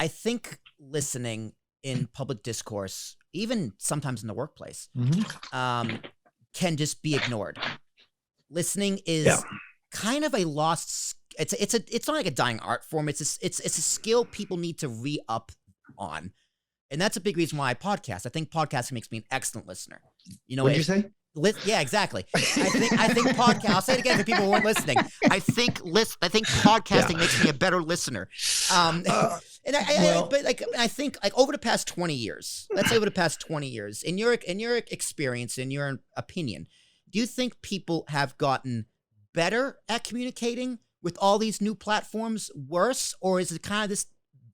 I think listening in public discourse, even sometimes in the workplace, can just be ignored. Listening is kind of a lost. It's not like a dying art form. It's a skill people need to re-up on, and that's a big reason why I podcast. I think podcasting makes me an excellent listener. You know, what did you say? Yeah, exactly. I think podcast. I'll say it again for people who weren't listening. I think podcasting makes me a better listener. I think over the past 20 years, let's say over the past 20 years, in your experience, in your opinion, do you think people have gotten better at communicating with all these new platforms, worse, or is it kind of this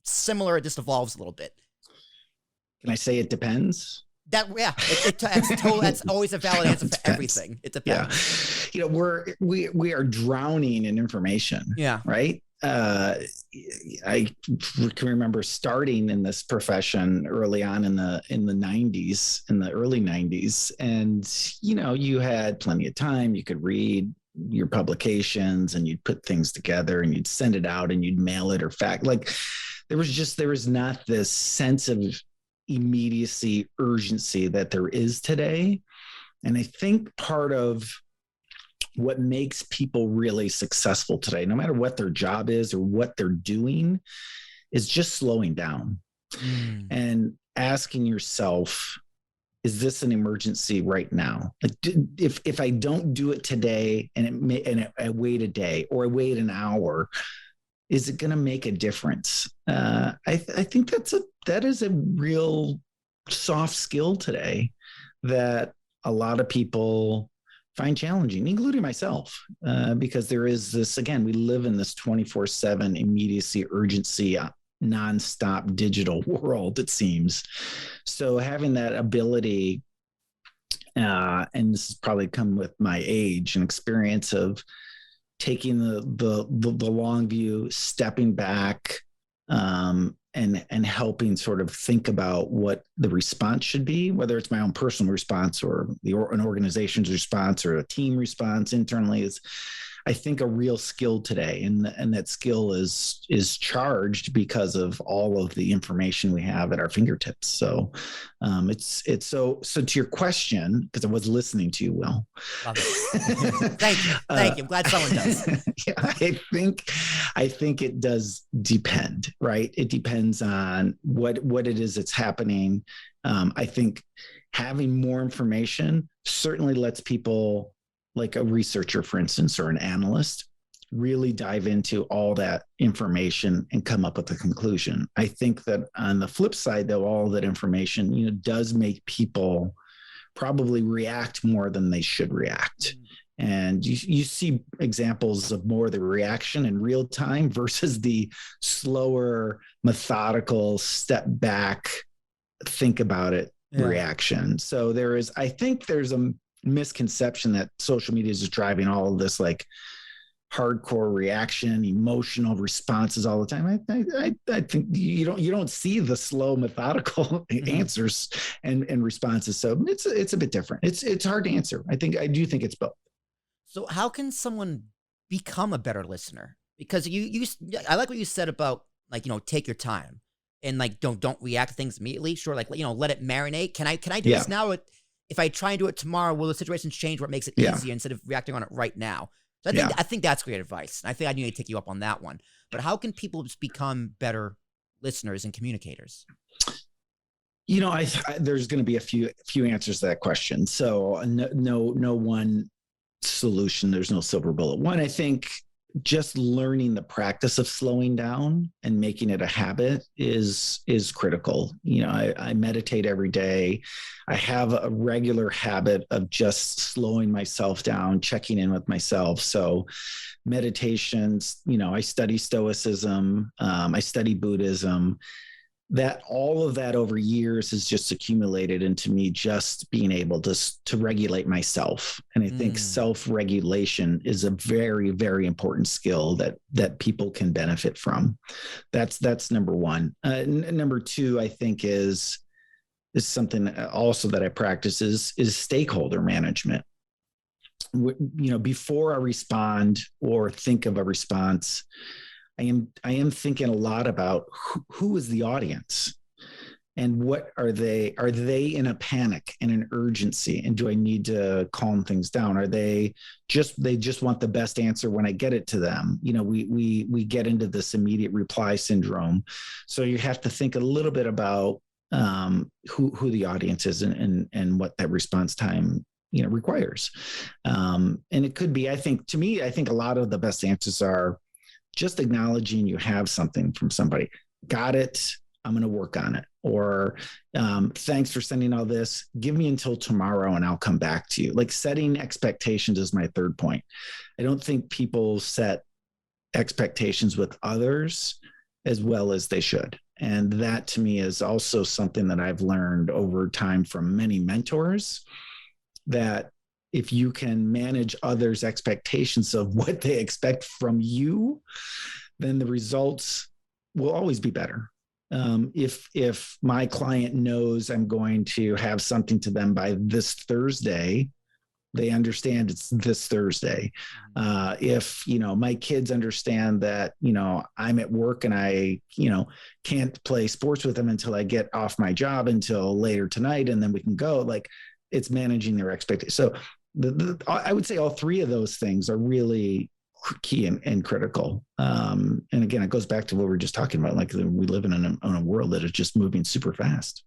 similar? It just evolves a little bit. Can I say it depends? That's always a valid answer for everything. It depends. Yeah. You know, we are drowning in information. Yeah. Right. I can remember starting in this profession early on in the 90s, in the early 90s. And, you know, you had plenty of time. You could read your publications and you'd put things together and you'd send it out and you'd mail it or fact. Like there was not this sense of immediacy, urgency that there is today. And I think part of what makes people really successful today, no matter what their job is or what they're doing, is just slowing down and asking yourself, is this an emergency right now? Like, if I don't do it today and I wait a day or I wait an hour, is it going to make a difference? I think that is a real soft skill today that a lot of people find challenging, including myself, because there is this, again, we live in this 24/7 immediacy, urgency, nonstop digital world, it seems. So having that ability, and this has probably come with my age and experience of taking the long view, stepping back, and helping sort of think about what the response should be, whether it's my own personal response or an organization's response or a team response internally, is, I think, a real skill today. And that skill is charged because of all of the information we have at our fingertips. So it's so to your question, because I was listening to you, Will. Love it. Thank you. I'm glad someone does. Yeah, I think it does depend, right? It depends on what it is that's happening. I think having more information certainly lets people, like a researcher, for instance, or an analyst, really dive into all that information and come up with a conclusion. I think that on the flip side, though, all that information, you know, does make people probably react more than they should react. And you see examples of more of the reaction in real time versus the slower, methodical, step back, think about it reaction. So I think there's a misconception that social media is just driving all of this like hardcore reaction, emotional responses all the time. I think you don't see the slow, methodical answers and responses. So it's a bit different. It's hard to answer. I do think it's both. So how can someone become a better listener? Because I like what you said about, like, you know, take your time and like don't react to things immediately. Sure, like, you know, let it marinate. Can I do this now? If I try and do it tomorrow, will the situations change where it makes it easier instead of reacting on it right now? So I think that's great advice. And I think I need to take you up on that one. But how can people just become better listeners and communicators? You know, there's going to be a few answers to that question. So no one solution. There's no silver bullet. One, I think just learning the practice of slowing down and making it a habit is critical. You know, I meditate every day. I have a regular habit of just slowing myself down, checking in with myself. So meditations, you know, I study Stoicism, I study Buddhism. That all of that over years has just accumulated into me just being able to regulate myself. And I think self-regulation is a very, very important skill that people can benefit from. That's number one. Number two, I think is something also that I practice is stakeholder management. You know, before I respond or think of a response, I am thinking a lot about who is the audience, and what are they in a panic and an urgency, and do I need to calm things down? Are they just want the best answer when I get it to them? We get into this immediate reply syndrome. So you have to think a little bit about who the audience is, and what that response time requires. And it could be, I think a lot of the best answers are just acknowledging you have something from somebody. Got it. I'm going to work on it. Or thanks for sending all this. Give me until tomorrow and I'll come back to you. Like, setting expectations is my third point. I don't think people set expectations with others as well as they should. And that to me is also something that I've learned over time from many mentors, that if you can manage others' expectations of what they expect from you, then the results will always be better. If my client knows I'm going to have something to them by this Thursday, they understand it's this Thursday. If my kids understand that I'm at work and I can't play sports with them until I get off my job until later tonight, and then we can go. Like, it's managing their expectations. So I would say all three of those things are really key and critical. And again, it goes back to what we were just talking about. Like, we live in a world that is just moving super fast.